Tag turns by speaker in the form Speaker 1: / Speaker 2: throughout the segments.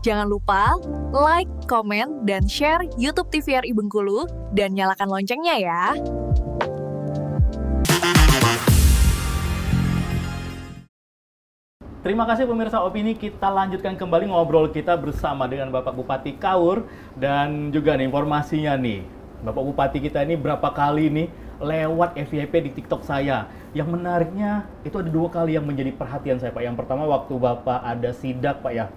Speaker 1: Jangan lupa like, komen, dan share YouTube TVRI Bengkulu dan nyalakan loncengnya ya.
Speaker 2: Terima kasih pemirsa Opini, kita lanjutkan kembali ngobrol kita bersama dengan Bapak Bupati Kaur. Dan juga nih informasinya nih, Bapak Bupati kita ini berapa kali nih lewat FYP di TikTok saya. Yang menariknya itu ada 2 kali yang menjadi perhatian saya, Pak. Yang pertama waktu Bapak ada sidak, Pak, ya.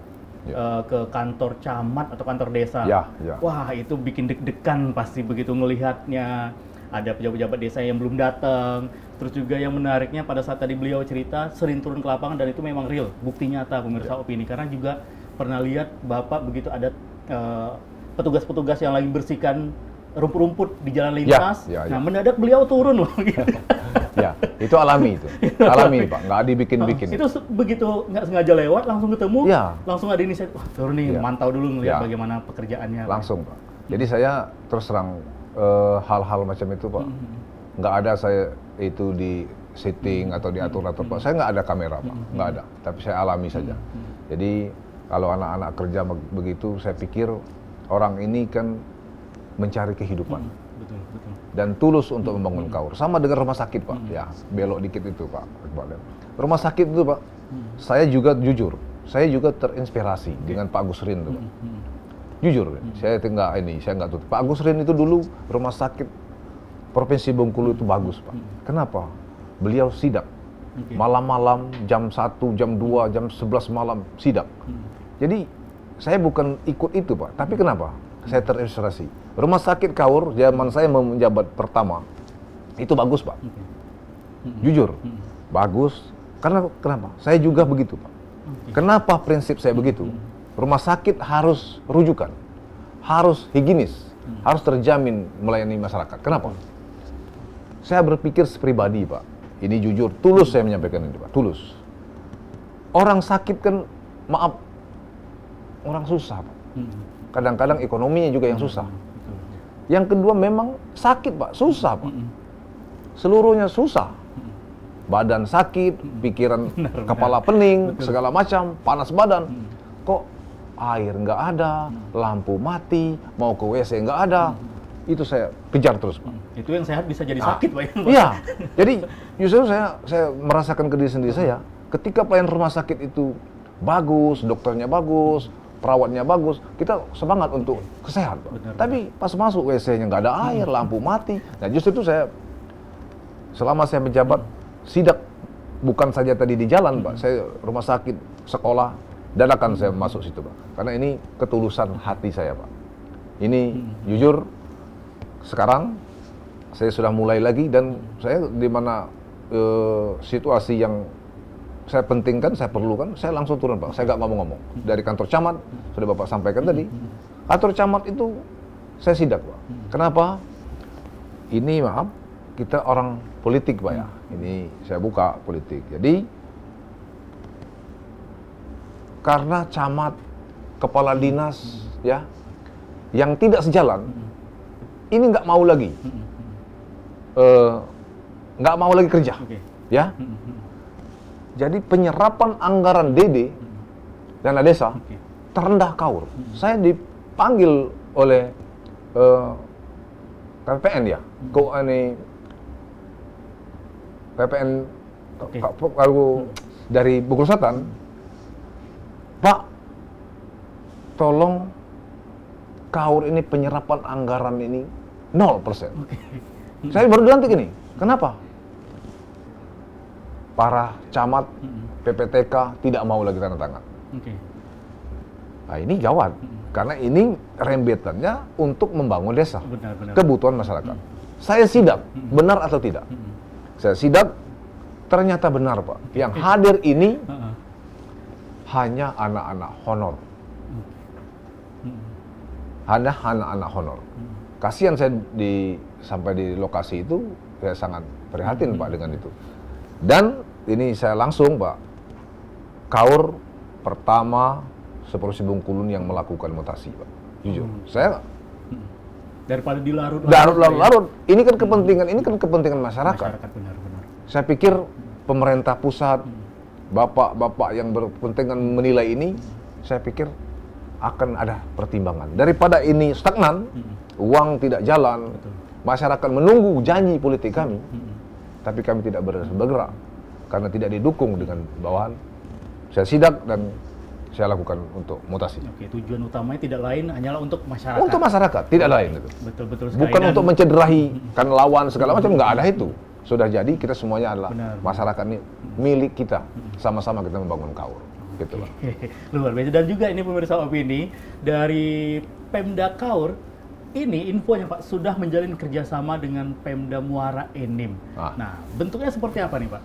Speaker 2: Ke kantor camat atau kantor desa.
Speaker 3: Ya.
Speaker 2: Wah, itu bikin deg-degan pasti begitu melihatnya. Ada pejabat-pejabat desa yang belum datang. Terus juga yang menariknya pada saat tadi beliau cerita sering turun ke lapangan dan itu memang real, bukti nyata pemirsa Opini. Karena juga pernah lihat Bapak begitu ada petugas-petugas yang lagi bersihkan rumput-rumput di jalan lintas. Nah, mendadak beliau turun loh. Gitu.
Speaker 3: Ya, itu alami itu. Alami, Pak, nggak dibikin-bikin.
Speaker 2: Itu begitu nggak sengaja lewat, langsung ketemu,
Speaker 3: ya.
Speaker 2: Langsung ada inisiatif, wah turun nih, mantau dulu ngelihat bagaimana pekerjaannya.
Speaker 3: Langsung, Pak. Jadi saya terus terang hal-hal macam itu, Pak. Nggak ada saya itu di setting atau diatur-atur, Pak. Saya nggak ada kamera, Pak. Nggak ada. Tapi saya alami saja. Jadi kalau anak-anak kerja begitu, saya pikir orang ini kan mencari kehidupan.
Speaker 2: Betul.
Speaker 3: Dan tulus untuk membangun Kaur. Sama dengan rumah sakit, Pak. Ya, belok dikit itu, Pak. Rumah sakit itu, Pak, saya juga jujur, saya juga terinspirasi dengan Pak Gusrin itu, Pak. Jujur, saya nggak tutup. Pak Gusrin itu dulu rumah sakit Provinsi Bengkulu itu bagus, Pak. Kenapa? Beliau sidak. Malam-malam, jam 1, jam 2, jam 11 malam, sidak. Jadi, saya bukan ikut itu, Pak. Tapi kenapa? Saya terinspirasi. Rumah sakit Kaur, zaman saya menjabat pertama, itu bagus, Pak. Jujur, bagus. Karena kenapa? Saya juga begitu, Pak. Kenapa prinsip saya begitu? Rumah sakit harus rujukan, harus higienis, harus terjamin melayani masyarakat. Kenapa? Saya berpikir sepribadi, Pak. Ini jujur, tulus saya menyampaikan ini, Pak. Tulus. Orang sakit kan, maaf, orang susah, Pak. Kadang-kadang ekonominya juga yang susah. Yang kedua memang sakit, Pak, susah, Pak. Seluruhnya susah. Badan sakit, pikiran, kepala pening, segala macam, panas badan. Kok air nggak ada, lampu mati, mau ke WC nggak ada. Itu saya kejar terus, Pak.
Speaker 2: Itu yang sehat bisa jadi sakit, Pak.
Speaker 3: Iya. Jadi justru saya merasakan ke diri sendiri saya, ketika pelayanan rumah sakit itu bagus, dokternya bagus, perawatnya bagus, kita semangat untuk kesehatan, Pak. Tapi pas masuk WC-nya nggak ada air, lampu mati. Nah, justru itu saya, selama saya menjabat, sidak bukan saja tadi di jalan, Pak. Saya rumah sakit, sekolah, dadakan saya masuk situ, Pak. Karena ini ketulusan hati saya, Pak. Ini jujur, sekarang saya sudah mulai lagi dan saya di mana situasi yang saya pentingkan, saya perlukan, saya langsung turun, Pak. Saya nggak ngomong-ngomong. Dari kantor camat, sudah Bapak sampaikan tadi, kantor camat itu saya sidak, Pak. Kenapa? Ini maaf, kita orang politik, Pak, ya. Ini saya buka politik. Jadi, karena camat, kepala dinas, ya, yang tidak sejalan, ini nggak mau lagi. Nggak mau lagi kerja, ya. Jadi penyerapan anggaran DD dana desa terendah Kaur. Saya dipanggil oleh KPPN, ya, PPN dari Bengkulu Selatan, Pak, tolong Kaur ini penyerapan anggaran ini 0%. Saya baru dilantik ini. Kenapa? Para camat, PPTK tidak mau lagi tanda tangan. Nah, ini gawat. Karena ini rembetannya untuk membangun desa. Kebutuhan masyarakat. Saya sidak, benar atau tidak? Saya sidak, ternyata benar, Pak. Yang hadir ini hanya anak-anak honor. Hanya anak-anak honor. Kasihan saya sampai di lokasi itu, saya sangat prihatin, Pak, dengan itu. Dan ini saya langsung, Pak, Kaur pertama seprovinsi Bengkulu yang melakukan mutasi, Pak. Jujur, saya
Speaker 2: daripada dilarut.
Speaker 3: Ini kan kepentingan masyarakat.
Speaker 2: Benar.
Speaker 3: Saya pikir pemerintah pusat, bapak-bapak yang berkepentingan menilai ini, saya pikir akan ada pertimbangan. Daripada ini stagnan, uang tidak jalan, masyarakat menunggu janji politik kami, tapi kami tidak bergerak karena tidak didukung dengan bawahan. Saya sidak dan saya lakukan untuk mutasi.
Speaker 2: Oke, tujuan utamanya tidak lain hanyalah untuk masyarakat.
Speaker 3: Untuk masyarakat, tidak lain itu.
Speaker 2: Betul-betul sekali.
Speaker 3: Bukan untuk mencederai kan lawan segala macam, nggak ada itu. Sudah jadi kita semuanya adalah masyarakat ini milik kita. Sama-sama kita membangun Kaur. Gitu Pak.
Speaker 2: Luar biasa. Dan juga ini pemirsa opini dari Pemda Kaur, ini infonya Pak sudah menjalin kerjasama dengan Pemda Muara Enim. Nah, bentuknya seperti apa nih Pak?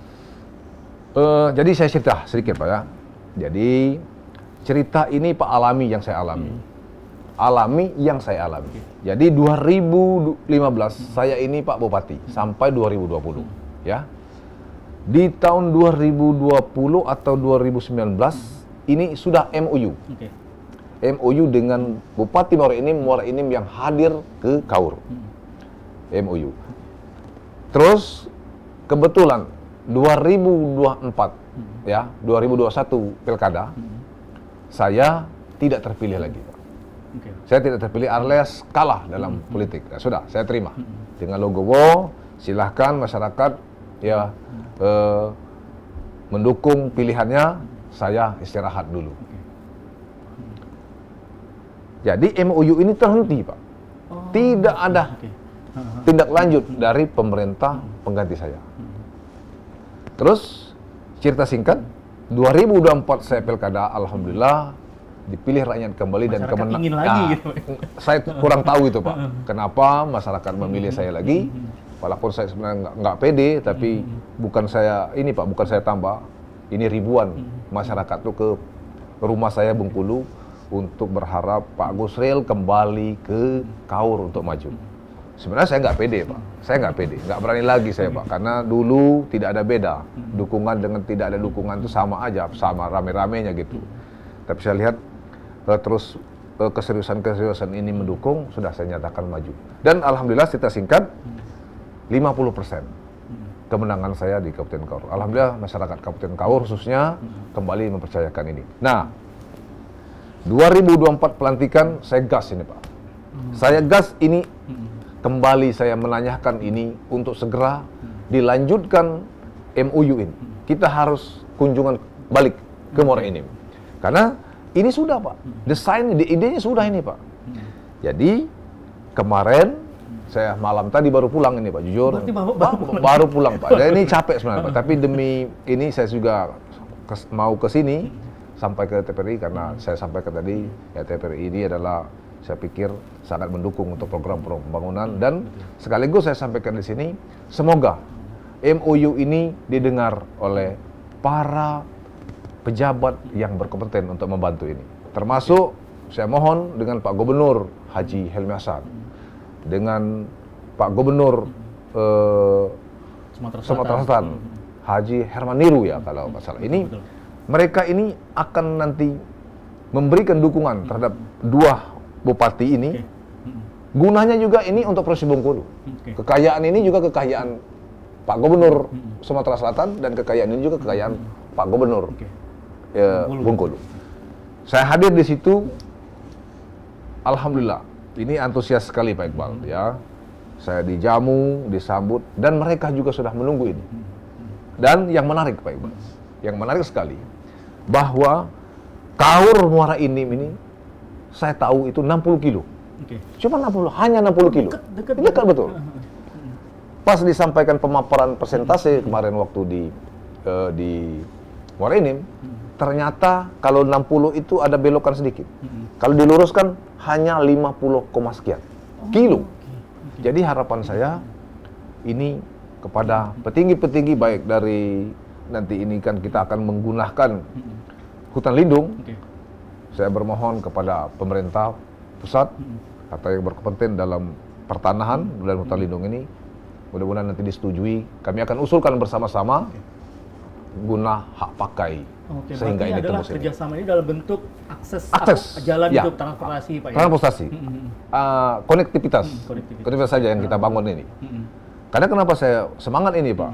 Speaker 3: Jadi saya cerita sedikit Pak ya. Jadi cerita ini Pak alami yang saya alami. Alami yang saya alami. Jadi 2015 saya ini Pak Bupati sampai 2020 ya. Di tahun 2020 atau 2019 ini sudah MOU. MOU dengan Bupati Muara Enim yang hadir ke Kaur. MOU. Terus kebetulan 2024 ya, 2021 Pilkada saya tidak terpilih lagi. Saya tidak terpilih alias kalah dalam politik. Ya, sudah, saya terima. Dengan logowo, silahkan masyarakat ya mendukung pilihannya, saya istirahat dulu. Jadi MOU ini terhenti, Pak. Tidak ada tindak lanjut dari pemerintah pengganti saya. Terus cerita singkat, 2024 saya pilkada, alhamdulillah dipilih rakyat kembali dan kemenang.
Speaker 2: Ingin lagi, gitu.
Speaker 3: Saya kurang tahu itu Pak. Kenapa masyarakat memilih saya lagi? Walaupun saya sebenarnya nggak pede, tapi bukan saya ini Pak, bukan saya tambah. Ini ribuan masyarakat tuh ke rumah saya Bengkulu untuk berharap Pak Gusril kembali ke Kaur untuk maju. Sebenarnya saya nggak pede Pak, saya nggak pede, nggak berani lagi saya Pak, karena dulu tidak ada beda, dukungan dengan tidak ada dukungan itu sama aja, sama rame-ramenya gitu. Tapi saya lihat terus keseriusan ini mendukung, sudah saya nyatakan maju. Dan alhamdulillah cerita singkat, 50% kemenangan saya di Kabupaten Kaur. Alhamdulillah masyarakat Kabupaten Kaur khususnya kembali mempercayakan ini. Nah, 2024 pelantikan saya gas ini Pak. Saya gas ini, kembali saya menanyakan ini untuk segera dilanjutkan MOU ini. Kita harus kunjungan balik ke Muara Enim. Karena ini sudah Pak, desain, idenya sudah ini Pak. Jadi kemarin saya malam tadi baru pulang ini Pak, jujur. Baru pulang Pak. Dan ini capek sebenarnya Pak, tapi demi ini saya juga mau ke sini sampai ke TPRI karena saya sampaikan tadi ya TPRI ini adalah saya pikir sangat mendukung untuk program pembangunan dan sekaligus saya sampaikan di sini semoga MOU ini didengar oleh para pejabat yang berkompeten untuk membantu ini. Termasuk saya mohon dengan Pak Gubernur Haji Helmi Hasan, dengan Pak Gubernur Sumatera Selatan Haji Herman Niru ya kalau nggak salah. Ini mereka ini akan nanti memberikan dukungan terhadap dua bupati ini. Gunanya juga ini untuk Provinsi Bengkulu. Kekayaan ini juga kekayaan Pak Gubernur Sumatera Selatan dan kekayaan ini juga kekayaan Pak Gubernur Bengkulu. Saya hadir di situ, alhamdulillah. Ini antusias sekali Pak Iqbal ya. Saya dijamu, disambut dan mereka juga sudah menunggu ini. Dan yang menarik Pak Iqbal, yang menarik sekali bahwa Kaur Muara Enim ini saya tahu itu 60 kilo. Cuma 60, hanya 60 kilo. Dekat betul. Pas disampaikan pemaparan persentase kemarin waktu di Muara Enim, ternyata kalau 60 itu ada belokan sedikit. Kalau diluruskan hanya 50, sekian kilo. Jadi harapan saya ini kepada petinggi-petinggi baik dari nanti ini kan kita akan menggunakan hutan lindung. Saya bermohon kepada pemerintah pusat atau yang berkompeten dalam pertanahan dan hutan lindung ini, mudah-mudahan nanti disetujui. Kami akan usulkan bersama-sama guna hak pakai. Sehingga ini
Speaker 2: adalah
Speaker 3: tembus
Speaker 2: kerjasama ini dalam bentuk akses jalan
Speaker 3: ya,
Speaker 2: untuk transportasi Pak.
Speaker 3: Transportasi, konektivitas saja yang kita bangun ini. Karena kenapa saya semangat ini Pak?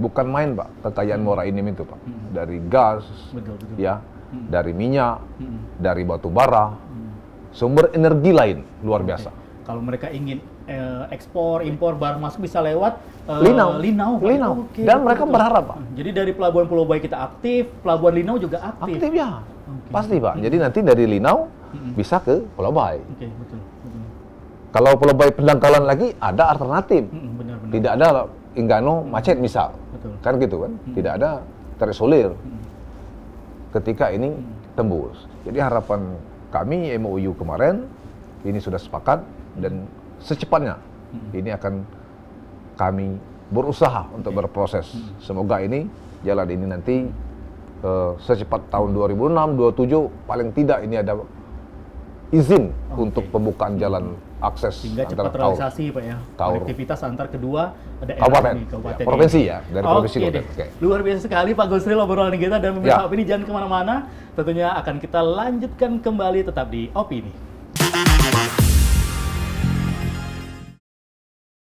Speaker 3: Bukan main Pak, kekayaan Muara Enim itu Pak. Dari gas, ya, dari minyak, dari batu bara, sumber energi lain luar biasa.
Speaker 2: Kalau mereka ingin ekspor, impor barang masuk bisa lewat
Speaker 3: Linau.
Speaker 2: Linau. Oke,
Speaker 3: Dan
Speaker 2: betul,
Speaker 3: mereka
Speaker 2: betul.
Speaker 3: berharap, Pak.
Speaker 2: Jadi dari pelabuhan Pulau Bayi kita aktif, pelabuhan Linau juga aktif.
Speaker 3: Aktif ya,
Speaker 2: Oke.
Speaker 3: pasti Pak. Jadi nanti dari Linau bisa ke Pulau Bayi.
Speaker 2: Oke, betul.
Speaker 3: Kalau Pulau Bayi pendangkalan lagi ada alternatif.
Speaker 2: Benar-benar.
Speaker 3: Tidak ada Enggano macet misal.
Speaker 2: Betul.
Speaker 3: Kan gitu kan. Tidak ada terisolir. Ketika ini tembus. Jadi harapan kami MOU kemarin ini sudah sepakat dan secepatnya ini akan kami berusaha untuk berproses. Semoga ini jalan ini nanti secepat tahun 2026, 2027 paling tidak ini ada izin untuk pembukaan jalan akses
Speaker 2: Sehingga cepat realisasi Pak ya. Konektivitas antar kedua daerah
Speaker 3: kabupaten,
Speaker 2: ini, kabupaten
Speaker 3: provinsi
Speaker 2: ini.
Speaker 3: ya, dari provinsi
Speaker 2: Oke
Speaker 3: kabupaten.
Speaker 2: deh.
Speaker 3: Oke.
Speaker 2: Luar biasa sekali Pak Gusril obrolan kita dan pemirsa
Speaker 3: Ya.
Speaker 2: Opini jangan kemana-mana. Tentunya akan kita lanjutkan kembali tetap di Opini.